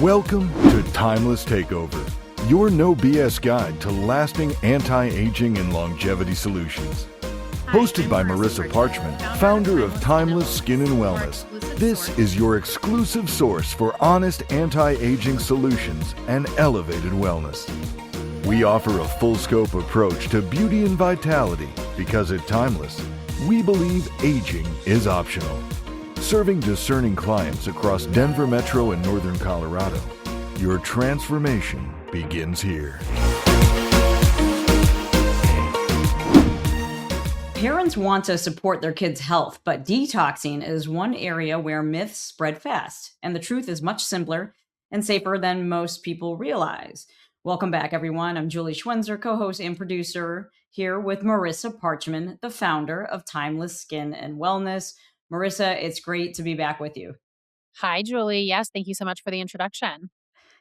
Welcome to Timeless Takeover, your no BS guide to lasting anti-aging and longevity solutions. Hosted by Marissa Parchman, founder of Timeless Skin and Wellness, this is your exclusive source for honest anti-aging solutions and elevated wellness. We offer a full-scope approach to beauty and vitality because at Timeless, we believe aging is optional. Serving discerning clients across Denver Metro and Northern Colorado, your transformation begins here. Parents want to support their kids' health, but detoxing is one area where myths spread fast, and the truth is much simpler and safer than most people realize. Welcome back, everyone. I'm Julie Schwenzer, co-host and producer, here with Marissa Parchman, the founder of Timeless Skin and Wellness. Marissa, it's great to be back with you. Hi, Julie. Yes, thank you so much for the introduction.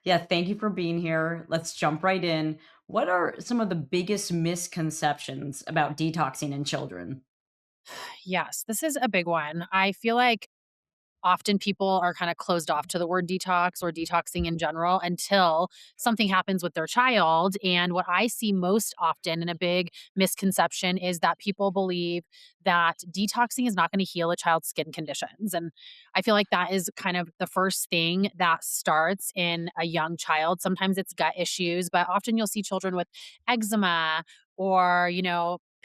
Yeah, thank you for being here. Let's jump right in. What are some of the biggest misconceptions about detoxing in children? Yes, this is a big one. I feel like often people are kind of closed off to the word detox or detoxing in general until something happens with their child. And what I see most often in a big misconception is that people believe that detoxing is not going to heal a child's skin conditions. And I feel like that is kind of the first thing that starts in a young child. Sometimes it's gut issues, but often you'll see children with eczema or,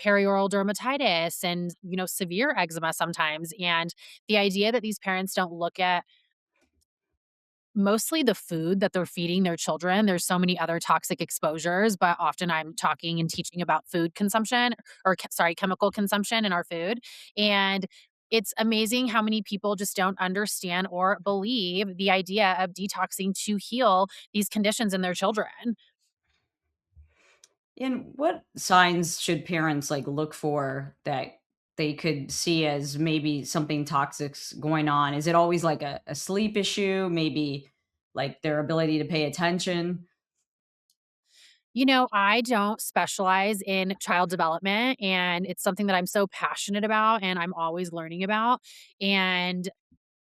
perioral dermatitis and, severe eczema sometimes. And the idea that these parents don't look at mostly the food that they're feeding their children. There's so many other toxic exposures, but often I'm talking and teaching about food consumption or chemical consumption in our food. And it's amazing how many people just don't understand or believe the idea of detoxing to heal these conditions in their children. And what signs should parents look for that they could see as maybe something toxic's going on? Is it always like a sleep issue? Maybe like their ability to pay attention? I don't specialize in child development, and it's something that I'm so passionate about and I'm always learning about. And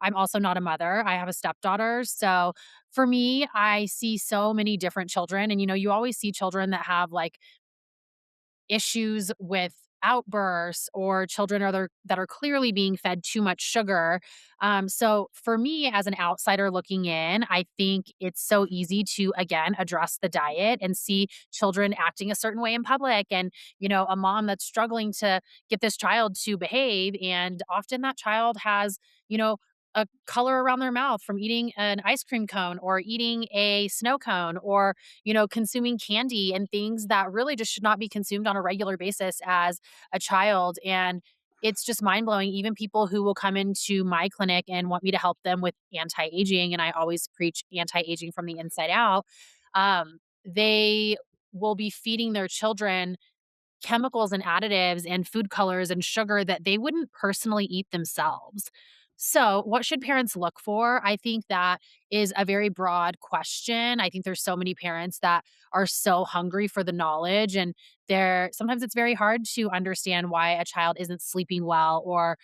I'm also not a mother. I have a stepdaughter. So for me, I see so many different children. And, you always see children that have like issues with outbursts or children that are clearly being fed too much sugar. So for me, as an outsider looking in, I think it's so easy to again address the diet and see children acting a certain way in public, and a mom that's struggling to get this child to behave, and often that child has a color around their mouth from eating an ice cream cone or eating a snow cone or consuming candy and things that really just should not be consumed on a regular basis as a child. And it's just mind blowing. Even people who will come into my clinic and want me to help them with anti aging, and I always preach anti aging from the inside out, they will be feeding their children chemicals and additives and food colors and sugar that they wouldn't personally eat themselves. So, what should parents look for? I think that is a very broad question. I think there's so many parents that are so hungry for the knowledge, and they're sometimes it's very hard to understand why a child isn't sleeping well or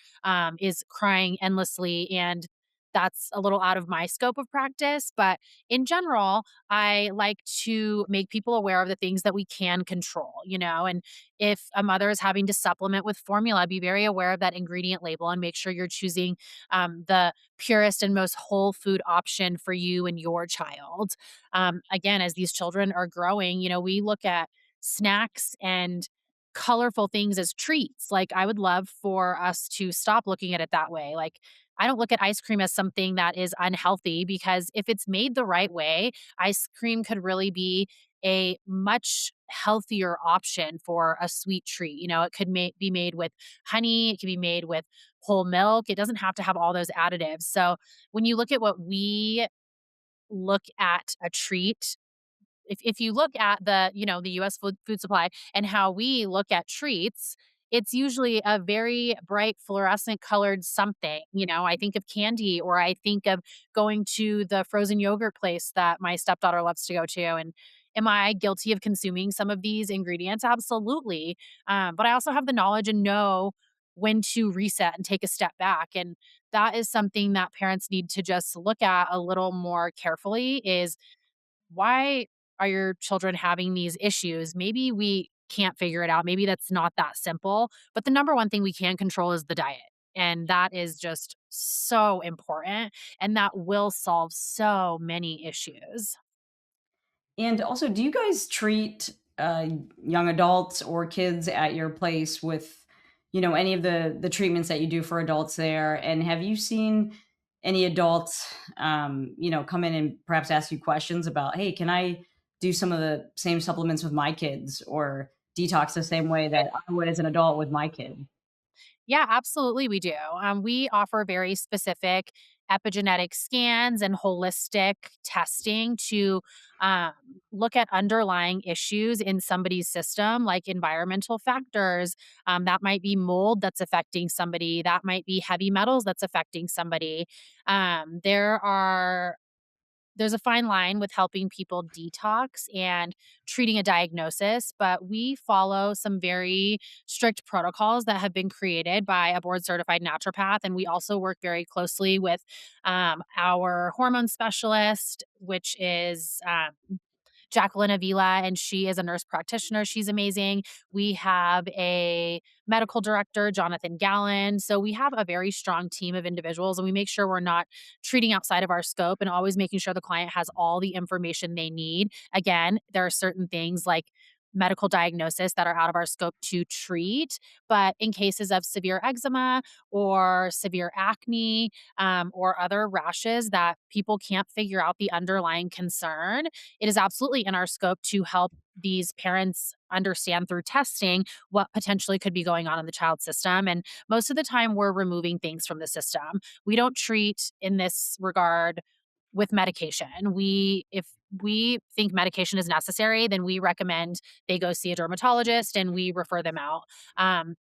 is crying endlessly. And that's a little out of my scope of practice. But in general, I like to make people aware of the things that we can control. And if a mother is having to supplement with formula, be very aware of that ingredient label and make sure you're choosing the purest and most whole food option for you and your child. Again, as these children are growing, we look at snacks and colorful things as treats. Like, I would love for us to stop looking at it that way. Like, I don't look at ice cream as something that is unhealthy, because if it's made the right way, ice cream could really be a much healthier option for a sweet treat. It could be made with honey, it could be made with whole milk. It doesn't have to have all those additives. So when you look at what we look at a treat, if you look at the US food supply and how we look at treats, it's usually a very bright fluorescent colored something. I think of candy, or I think of going to the frozen yogurt place that my stepdaughter loves to go to. And am I guilty of consuming some of these ingredients? Absolutely. But I also have the knowledge and know when to reset and take a step back. And that is something that parents need to just look at a little more carefully is why are your children having these issues? Maybe we can't figure it out. Maybe that's not that simple. But the number one thing we can control is the diet. And that is just so important. And that will solve so many issues. And also, do you guys treat young adults or kids at your place with, any of the treatments that you do for adults there? And have you seen any adults, come in and perhaps ask you questions about, hey, can I do some of the same supplements with my kids or detox the same way that I would as an adult with my kid? Yeah, absolutely, we do. We offer very specific epigenetic scans and holistic testing to um, look at underlying issues in somebody's system, like environmental factors. That might be mold that's affecting somebody, that might be heavy metals that's affecting somebody. There are there's a fine line with helping people detox and treating a diagnosis, but we follow some very strict protocols that have been created by a board certified naturopath. And we also work very closely with our hormone specialist, which is Jacqueline Avila, and she is a nurse practitioner. She's amazing. We have a medical director, Jonathan Gallen. So we have a very strong team of individuals, and we make sure we're not treating outside of our scope and always making sure the client has all the information they need. Again, there are certain things like medical diagnosis that are out of our scope to treat. But in cases of severe eczema or severe acne or other rashes that people can't figure out the underlying concern, it is absolutely in our scope to help these parents understand through testing what potentially could be going on in the child system. And most of the time, we're removing things from the system. We don't treat in this regard with medication. If we think medication is necessary, then we recommend they go see a dermatologist and we refer them out.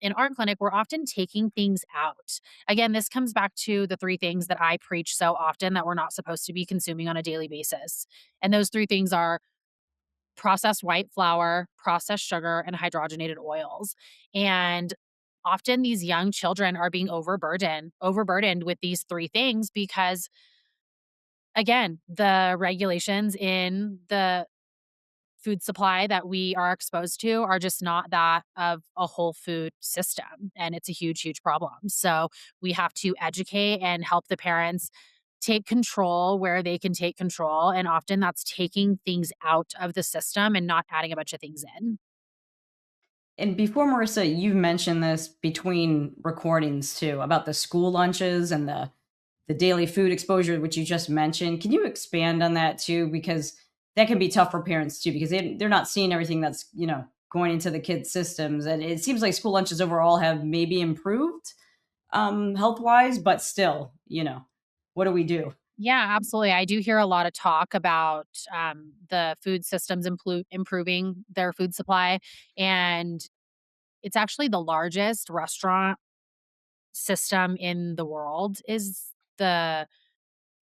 In our clinic, we're often taking things out. Again, this comes back to the three things that I preach so often that we're not supposed to be consuming on a daily basis. And those three things are processed white flour, processed sugar, and hydrogenated oils. And often these young children are being overburdened with these three things because again, the regulations in the food supply that we are exposed to are just not that of a whole food system. And it's a huge, huge problem. So we have to educate and help the parents take control where they can take control. And often that's taking things out of the system and not adding a bunch of things in. And before, Marissa, you've mentioned this between recordings too about the school lunches and the daily food exposure, which you just mentioned. Can you expand on that too? Because that can be tough for parents too, because they're not seeing everything that's, going into the kids' systems. And it seems like school lunches overall have maybe improved health wise, but still, what do we do? Yeah, absolutely. I do hear a lot of talk about the food systems improving their food supply. And it's actually the largest restaurant system in the world the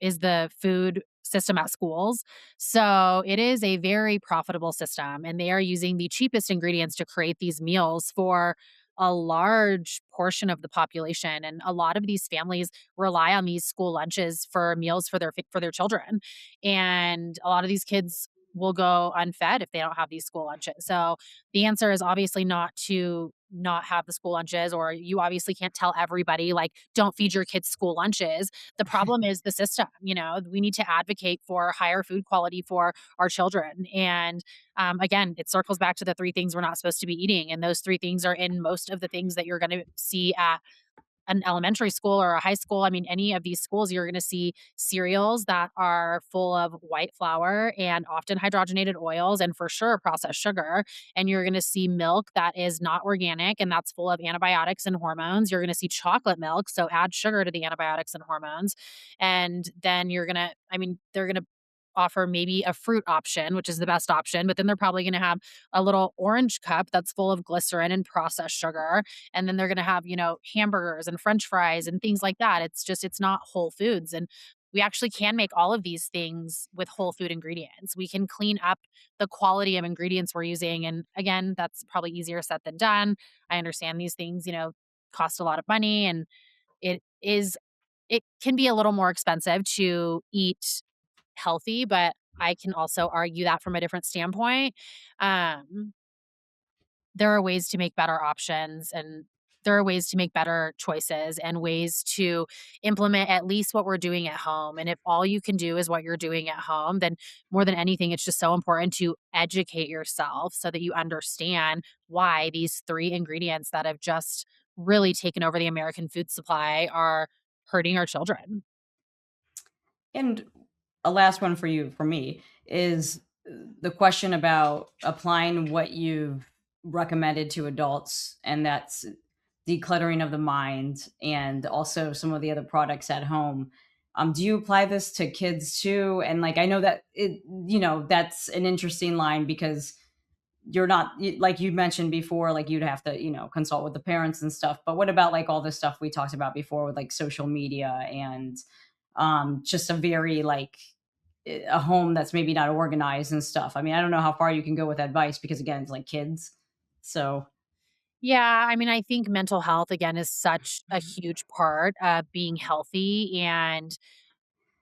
is the food system at schools. So it is a very profitable system, and they are using the cheapest ingredients to create these meals for a large portion of the population. And a lot of these families rely on these school lunches for meals for their children. And a lot of these kids will go unfed if they don't have these school lunches. So the answer is obviously not to not have the school lunches, or you obviously can't tell everybody like don't feed your kids school lunches. The problem is the system. We need to advocate for higher food quality for our children. And again, it circles back to the three things we're not supposed to be eating. And those three things are in most of the things that you're going to see at an elementary school or a high school. I mean, any of these schools, you're going to see cereals that are full of white flour and often hydrogenated oils and for sure processed sugar. And you're going to see milk that is not organic and that's full of antibiotics and hormones. You're going to see chocolate milk. So add sugar to the antibiotics and hormones. And then they're going to offer maybe a fruit option, which is the best option, but then they're probably going to have a little orange cup that's full of glycerin and processed sugar. And then they're going to have, hamburgers and french fries and things like that. It's not whole foods. And we actually can make all of these things with whole food ingredients. We can clean up the quality of ingredients we're using. And again, that's probably easier said than done. I understand these things, cost a lot of money, and it is it can be a little more expensive to eat healthy, but I can also argue that from a different standpoint. Um, there are ways to make better options, and there are ways to make better choices and ways to implement at least what we're doing at home. And if all you can do is what you're doing at home, then more than anything, it's just so important to educate yourself so that you understand why these three ingredients that have just really taken over the American food supply are hurting our children. And a last one for you, for me, is the question about applying what you've recommended to adults, and that's decluttering of the mind and also some of the other products at home. Do you apply this to kids too? And like, I know that that's an interesting line because you're not like you mentioned before, like you'd have to, consult with the parents and stuff. But what about like all the stuff we talked about before with like social media and just a very like a home that's maybe not organized and stuff. I mean, I don't know how far you can go with advice because again, it's like kids. So Yeah, I mean, I think mental health again is such a huge part of being healthy, and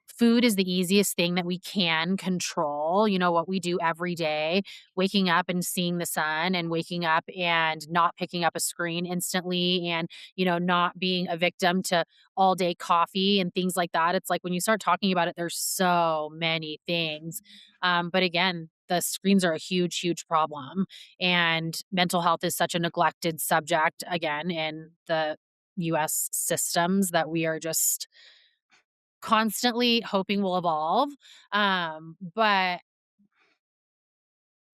food is the easiest thing that we can control, what we do every day, waking up and seeing the sun and waking up and not picking up a screen instantly and, not being a victim to all day coffee and things like that. It's like when you start talking about it, there's so many things. But again, the screens are a huge, huge problem. And mental health is such a neglected subject, again, in the US systems that we are just constantly hoping will evolve. But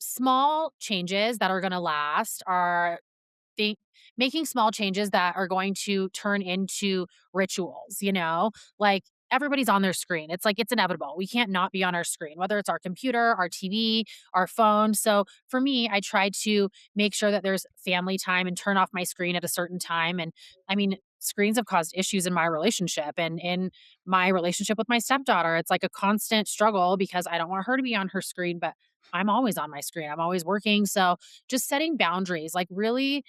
small changes that are gonna last are think making small changes that are going to turn into rituals, Like, everybody's on their screen. It's like it's inevitable. We can't not be on our screen, whether it's our computer, our TV, our phone. So, for me, I try to make sure that there's family time and turn off my screen at a certain time, and, I mean, screens have caused issues in my relationship and in my relationship with my stepdaughter. It's like a constant struggle because I don't want her to be on her screen, but I'm always on my screen. I'm always working. So, just setting boundaries, like really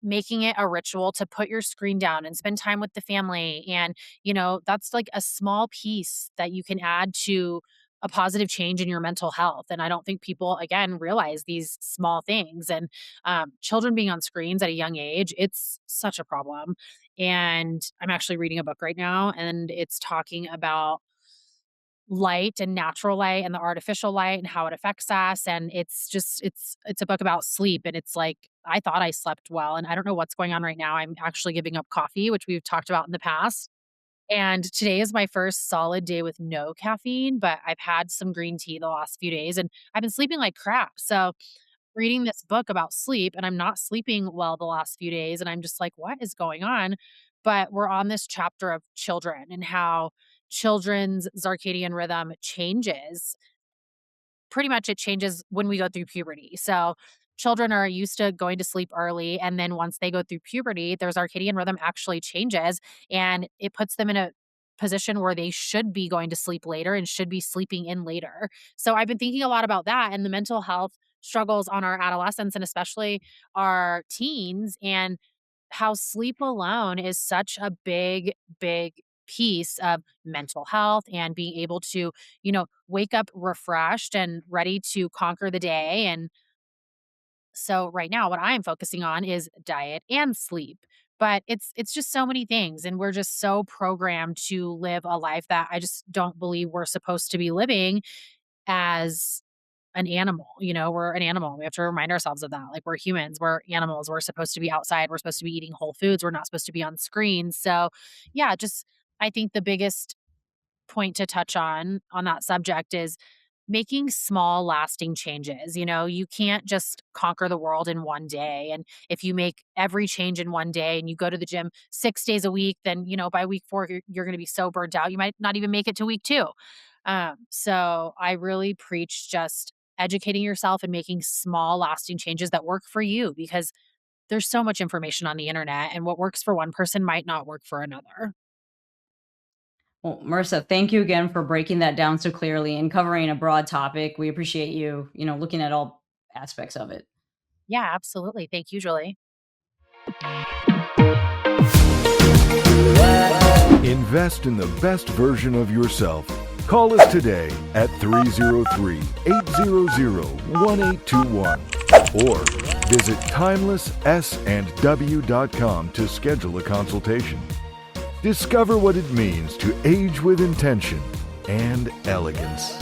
making it a ritual to put your screen down and spend time with the family. And, that's like a small piece that you can add to a positive change in your mental health. And I don't think people, again, realize these small things. And children being on screens at a young age, it's such a problem. And I'm actually reading a book right now, and it's talking about light and natural light and the artificial light and how it affects us. And it's a book about sleep, and it's like I thought I slept well, and I don't know what's going on right now. I'm actually giving up coffee, which we've talked about in the past, and today is my first solid day with no caffeine, but I've had some green tea the last few days and I've been sleeping like crap. So reading this book about sleep, and I'm not sleeping well the last few days, and I'm just like, what is going on? But we're on this chapter of children and how children's circadian rhythm changes. Pretty much it changes when we go through puberty. So children are used to going to sleep early, and then once they go through puberty, their circadian rhythm actually changes, and it puts them in a position where they should be going to sleep later and should be sleeping in later. So I've been thinking a lot about that and the mental health struggles on our adolescents and especially our teens, and how sleep alone is such a big, big piece of mental health and being able to, wake up refreshed and ready to conquer the day. And so right now what I'm focusing on is diet and sleep. But it's just so many things, and we're just so programmed to live a life that I just don't believe we're supposed to be living as an animal. We're an animal. We have to remind ourselves of that. Like, we're humans, we're animals. We're supposed to be outside. We're supposed to be eating whole foods. We're not supposed to be on screens. So, yeah, just I think the biggest point to touch on that subject is making small lasting changes. You can't just conquer the world in one day. And if you make every change in one day and you go to the gym 6 days a week, then, by week 4 you're going to be so burnt out. You might not even make it to week 2. So I really preach just educating yourself and making small lasting changes that work for you, because there's so much information on the internet, and what works for one person might not work for another. well, Marissa, thank you again for breaking that down so clearly and covering a broad topic. We appreciate you, looking at all aspects of it. Yeah, absolutely. Thank you, Julie. Invest in the best version of yourself. Call us today at 303-800-1821 or visit timelesssandw.com to schedule a consultation. Discover what it means to age with intention and elegance.